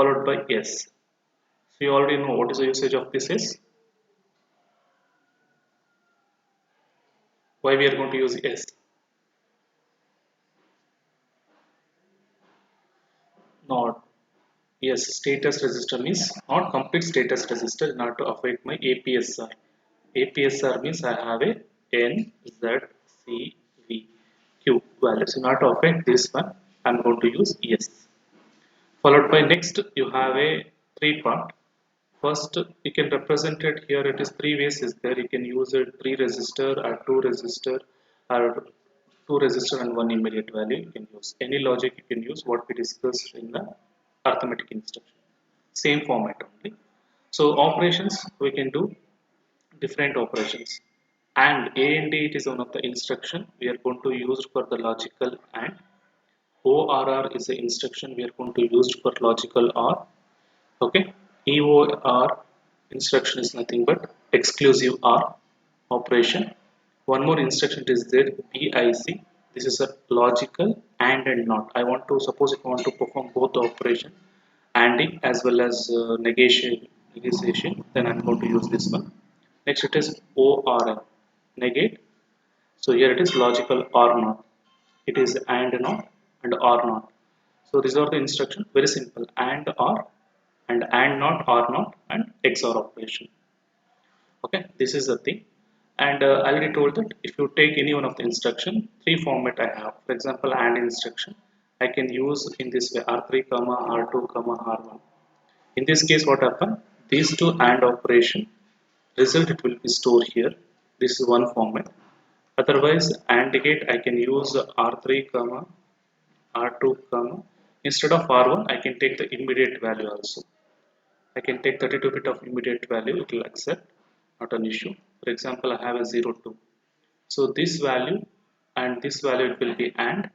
followed by yes. So you already know what is the usage of this is. Why we are going to use yes? Not yes. Status register means not complete status register in order to affect my APSR. APSR means I have a N, Z, C, V, Q values. In order to affect this one, I'm going to use yes. Followed by next, you have a three part. First, you can represent it here. It is three ways is there. You can use it three resistor or two resistor or two resistor and one immediate value. You can use any logic. You can use what we discussed in the arithmetic instruction. Same format only. So operations we can do different operations. And it is one of the instruction we are going to use for the logical and. ORR is the instruction we are going to use for logical OR. Okay, EOR instruction is nothing but exclusive OR operation. One more instruction is there, BIC. This is a logical and not. I want to suppose if I want to perform both the operation ANDing as well as negation, then I'm going to use this one. Next it is ORN, negate. So here it is logical OR not. It is AND not and OR not. So these are the instructions, very simple, AND OR and AND not, OR not, and XOR operation. Okay, this is the thing. And I already told that if you take any one of the instruction, three format I have. For example, AND instruction, I can use in this way R3, R2, R1. In this case, what happen? These two AND operation result it will be stored here. This is one format. Otherwise, AND gate I can use R3, R2, instead of R1, I can take the immediate value also. I can take 32 bit of immediate value, it will accept, not an issue. For example, I have a 0, 2. So this value and this value it will be and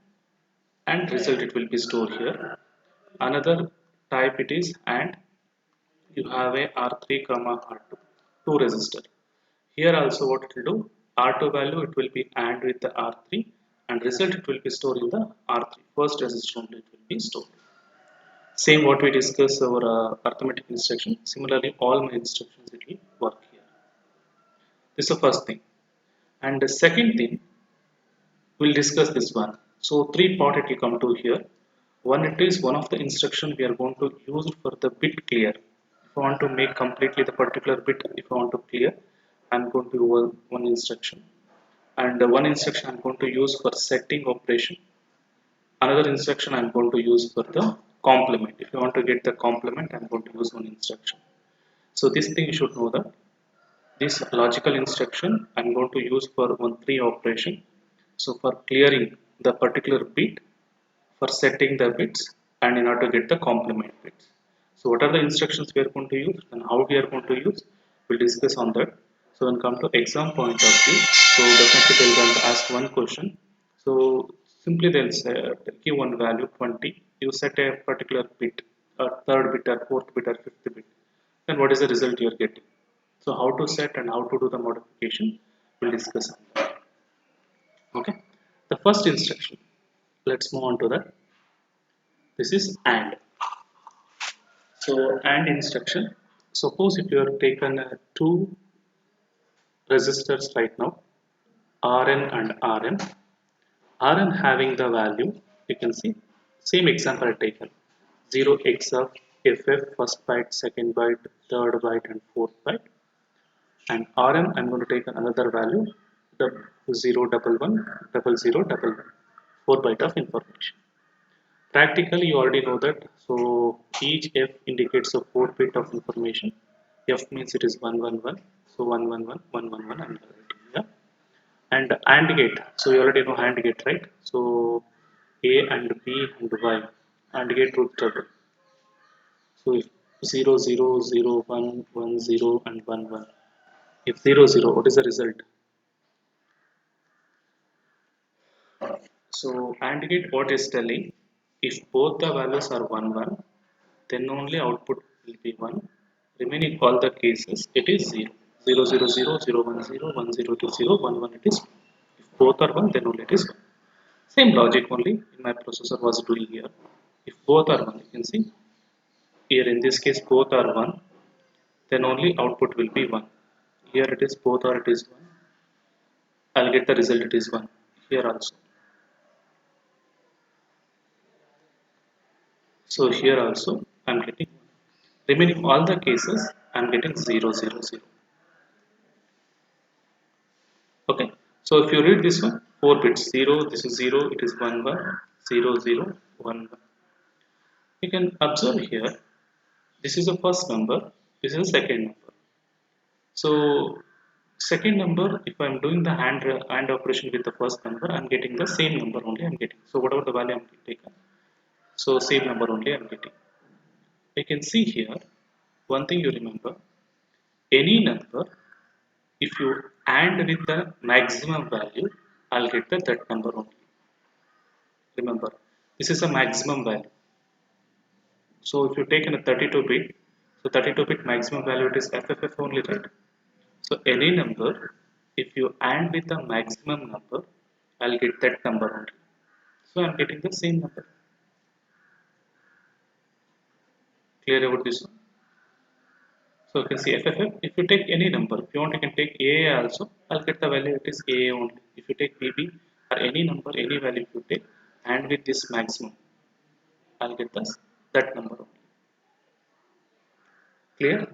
result it will be stored here. Another type it is and you have a R3, R2, two resistor. Here also what it will do, R2 value it will be AND with the R3 and result it will be stored in the R3. First resistor only it will be stored. Same what we discussed our arithmetic instruction. Similarly, all my instructions it will work here. This is the first thing. And the second thing, we'll discuss this one. So three part it will come to here. One it is one of the instruction we are going to use for the bit clear. If I want to make completely the particular bit, if I want to clear, I'm going to use one instruction. And one instruction I'm going to use for setting operation. Another instruction I'm going to use for the complement. If you want to get the complement, I'm going to use one instruction. So this thing you should know that this logical instruction I'm going to use for one three operation. So for clearing the particular bit, for setting the bits, and in order to get the complement bits. So what are the instructions we are going to use and how we are going to use? We'll discuss on that. So when come to exam point of view, so definitely they're going to ask one question. So simply they'll say give one value 20. You set a particular bit, a third bit or fourth bit or fifth bit. Then what is the result you are getting? So how to set and how to do the modification, we'll discuss on that. Okay. The first instruction. Let's move on to that. This is AND. So AND instruction. Suppose if you have taken two resistors right now, Rn and Rm. Rn having the value, you can see same example taken 0x of FF first byte, second byte, third byte, and fourth byte. And Rm I'm going to take another value the 0 double 1 double 0 double 1 4 byte of information. Practically, you already know that. So each F indicates a 4 bit of information. F means it is 111. So 111, 111, and yeah. And AND gate. So you already know AND gate, right? So A and B and Y. AND gate truth table. So if 0, 0, 0, 1, 1, 0, and 1, 1. If 0, 0, what is the result? So AND gate what is telling? If both the values are 1, 1, then only output will be 1. Remaining all the cases, it is 0. 0, 0, 0, 0, 1, 0, 1, 0 to 0, 1, 1, it is 1. If both are 1, then only it is 1. Same logic only in my processor was doing here. If both are 1, you can see Here in this case both are 1, then only output will be 1. Here it is both or it is 1. I'll get the result it is 1. Here also. So here also I'm getting 1. Remaining all the cases I'm getting 0, 0, 0. Okay. So if you read this one, 4 bits 0, this is 0, it is 1, 1, 0, 0, 1, 1. You can observe here, this is the first number, this is the second number. So second number, if I'm doing the hand operation with the first number, I'm getting the same number only I'm getting. So whatever the value I'm taking, so same number only I'm getting. You can see here, one thing you remember, any number, if you AND with the maximum value, I'll get that number only. Remember, this is a maximum value. So if you take in a 32-bit, so 32-bit maximum value it is FFF only, right? So any number, if you AND with the maximum number, I'll get that number only. So I'm getting the same number. Clear about this one? So you can see FFF, if you take any number, if you want you can take AA also, I'll get the value it is AA only. If you take BB or any number, any value if you take, and with this maximum, I'll get this, that number only. Clear?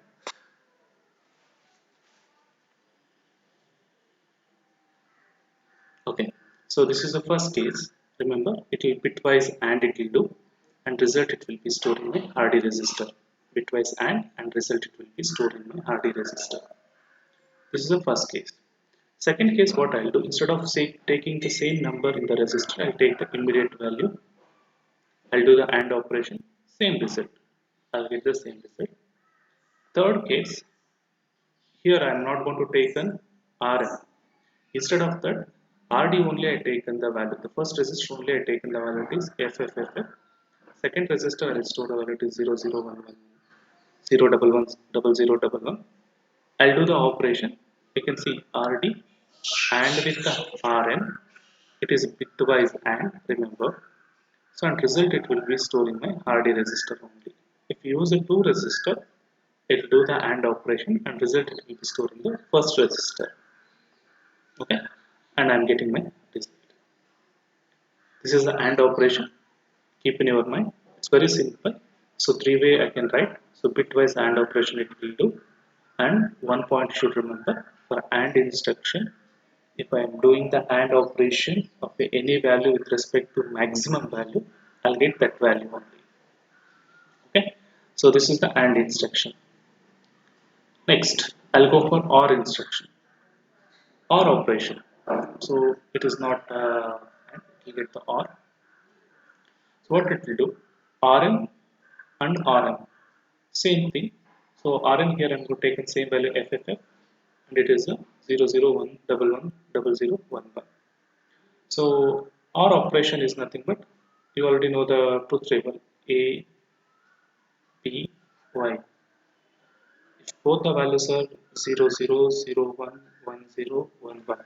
Okay. So this is the first case. Remember, it will bitwise and it will do, and result it will be stored in my Hardy register. Bitwise and result it will be stored in my Hardy register. This is the first case. Second case, what I'll do, instead of say taking the same number in the register, I'll take the immediate value. I'll do the AND operation, same result. I'll get the same result. Third case, here I am not going to take an RM. Instead of that, RD only I taken the value. The first resistor only I taken the value is FFFF. Second resistor I stored the value is 0011 011 I'll do the operation. You can see RD and with the RN. It is bitwise and remember. So and result it will be stored in my RD register only. If you use a 2 resistor, it will do the AND operation and result it will be stored in the first resistor. Okay, and I'm getting my result. This is the AND operation. Keep in your mind. It's very simple. So three way I can write. So bitwise AND operation it will do. And one point you should remember for AND instruction. If I am doing the AND operation of any value with respect to maximum value, I'll get that value only. Okay. So this is the AND instruction. Next, I'll go for OR instruction. OR operation. So it is not it will get the OR. So what it will do? RM and RM. Same thing. So Rn here I'm going to take the same value FFF and it is a 001110011. So our operation is nothing but you already know the truth table A, B, Y. If both the values are 00011011,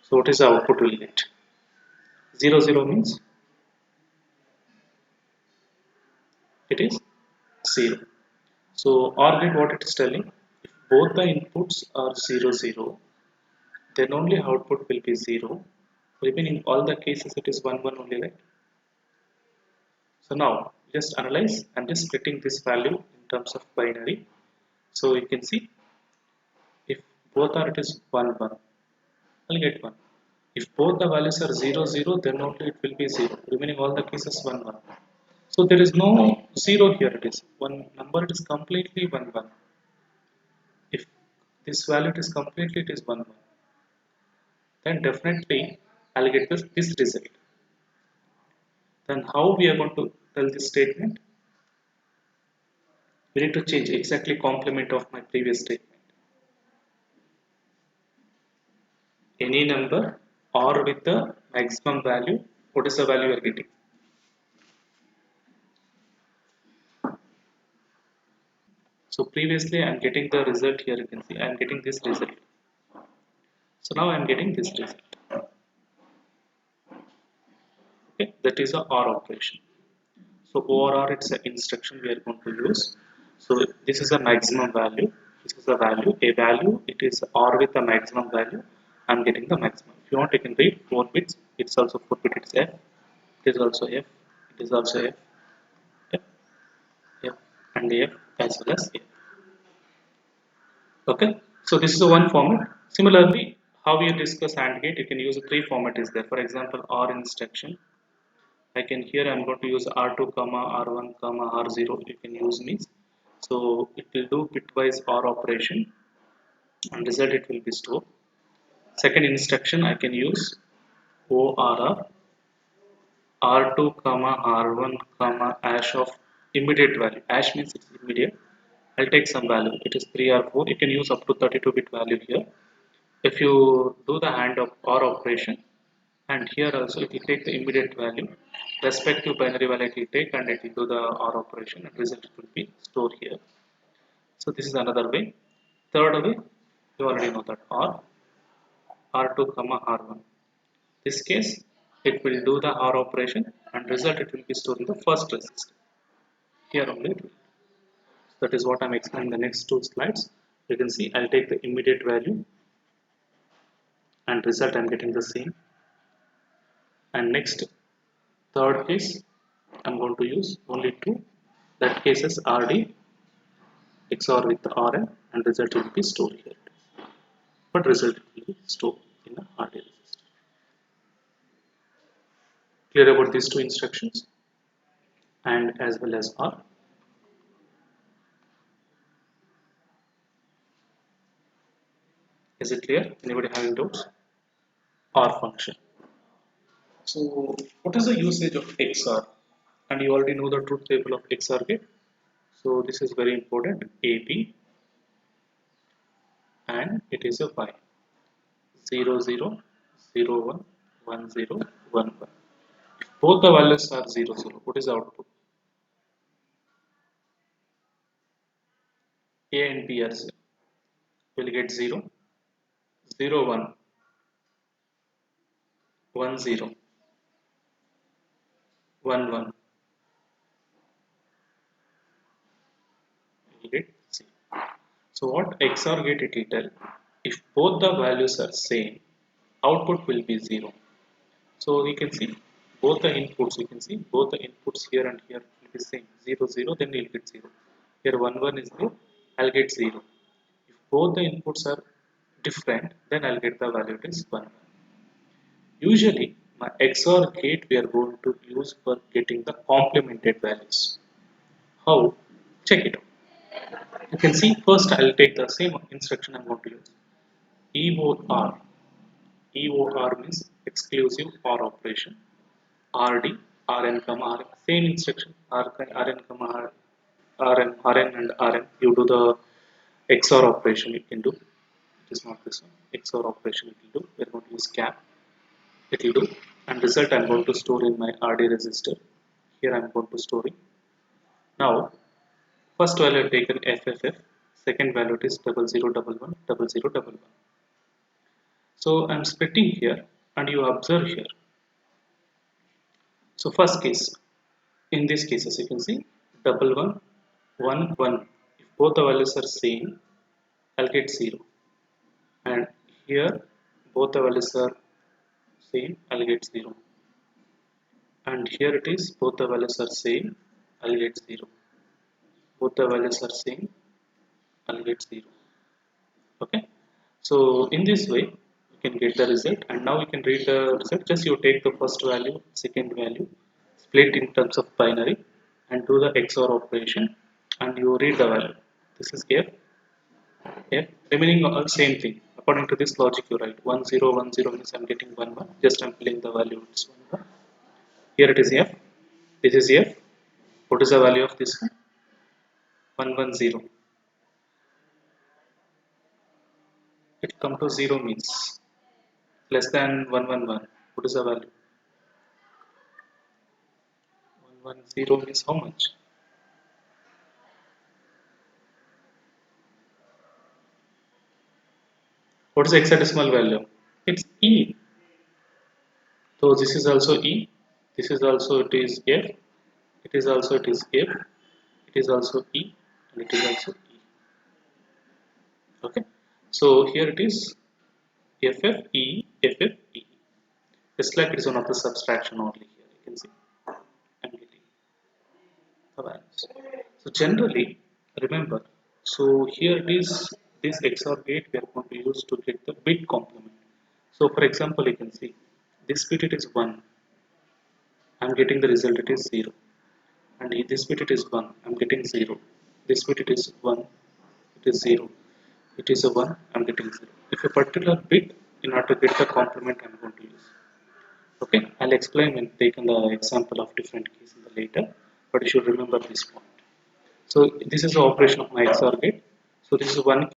so what is the output we'll get? 00 means it is 0. So OR gate what it is telling, if both the inputs are 00, then only output will be 0. Remaining all the cases it is 1 1 only, right? So now just analyze. I'm just splitting this value in terms of binary. So you can see if both are it is 1 1, I'll get 1. If both the values are 0 0, then only it will be 0. Remaining all the cases 1 1. So there is no 0 here. It is one number. It is completely 1 1. If this value is completely it is 1 1, then definitely I'll get this result. Then how we are going to tell this statement? We need to change exactly complement of my previous statement. Any number or with the maximum value, what is the value you are getting? So previously I am getting the result here, you can see I am getting this result. So now I am getting this result. Okay, that is a OR operation. So ORR, it's an instruction we are going to use. So this is a maximum value. This is a value. A value, it is OR with a maximum value. I'm getting the maximum. If you want, you can read 4 bits. It's also 4 bit. It's F. It is also F. It is also F. F. F and F as well as F. Okay. So this is a one format. Similarly, how we discuss AND gate, you can use a three format is there. For example, OR instruction. I can here I'm going to use R2 comma R1 comma R0. You can use me. So it will do bitwise OR operation and result it will be stored. Second instruction I can use ORR R2 comma R1 comma hash of immediate value. Hash means it's immediate. I'll take some value. It is 3 or 4. You can use up to 32-bit value here. If you do the AND of OR operation, and here also it will take the immediate value, respective binary value it will take and it will do the OR operation and result will be stored here. So this is another way. Third way, you already know that OR R2 comma R1. This case it will do the OR operation and result it will be stored in the first resistor. Here only it will. That is what I'm explaining in the next two slides. You can see I'll take the immediate value and result I'm getting the same. And next third case I'm going to use only two. That case is RD XOR with the RN and result will be stored here. But result will be stored in the RD resistor. Clear about these two instructions and as well as R. Is it clear? Anybody having doubts? R function. So what is the usage of XOR? And you already know the truth table of XOR gate. So this is very important. AB and it is a Y. 0 0 0 1 1 0 1 1. If both the values are 0 0, what is the output? A and B are 0. Will get 0 0 1 1 0 1 1. Will get 0. So what XOR gate it will tell? If both the values are same, output will be 0. So we can see both the inputs, you can see both the inputs here and here will be same 0 0, then we'll get 0. Here 1 1 is there, I'll get 0. If both the inputs are different, then I'll get the value, it is 1 1. Usually my XOR gate we are going to use for getting the complemented values. How? Check it out. You can see first I'll take the same instruction I'm going to use. EOR. EOR means exclusive OR operation. RD, RN, RN, same instruction, RN, RN and RN. You do the XOR operation you can do. It is not this one. XOR operation it will do. We are going to use cap. It will do. And result I am going to store in my RD register. Here I am going to store it. Now, first value I have taken FFF. Second value it is 0011 So I am splitting here and you observe here. So first case, in this case as you can see, 1111. If both the values are same, I'll get 0. And here both the values are same, I'll get 0. And here it is, both the values are same, I'll get 0. Both the values are same, I'll get 0. Okay. So in this way, you can get the result, and now you can read the result. Just you take the first value, second value, split in terms of binary, and do the XOR operation, and you read the value. This is F. F. Remaining all same thing. According to this logic, you write 1010 means I'm getting 1 1. Just I'm filling the value. It's 1 1. Here it is F. This is F. What is the value of this one? 110. It come to 0 means less than 111. What is the value? 110 means how much? What is the hexadecimal value? It's E. So this is also E. This is also it is F. it is also it is F, it is also E, and it is also E. Okay, so here it is FFE, FFE. Just like it is one of the subtraction only here. You can see I'm getting the values. So generally, remember, so here it is this XOR gate we are going to use to get the bit complement. So for example, you can see this bit it is 1, I'm getting the result it is 0. And this bit it is 1, I'm getting 0. This bit it is 1, it is 0. It is a 1, I'm getting 0. If a particular bit in order to get the complement I'm going to use. Okay, I'll explain when taking the example of different keys in the later, but you should remember this point. So this is the operation of my XOR gate. So this is one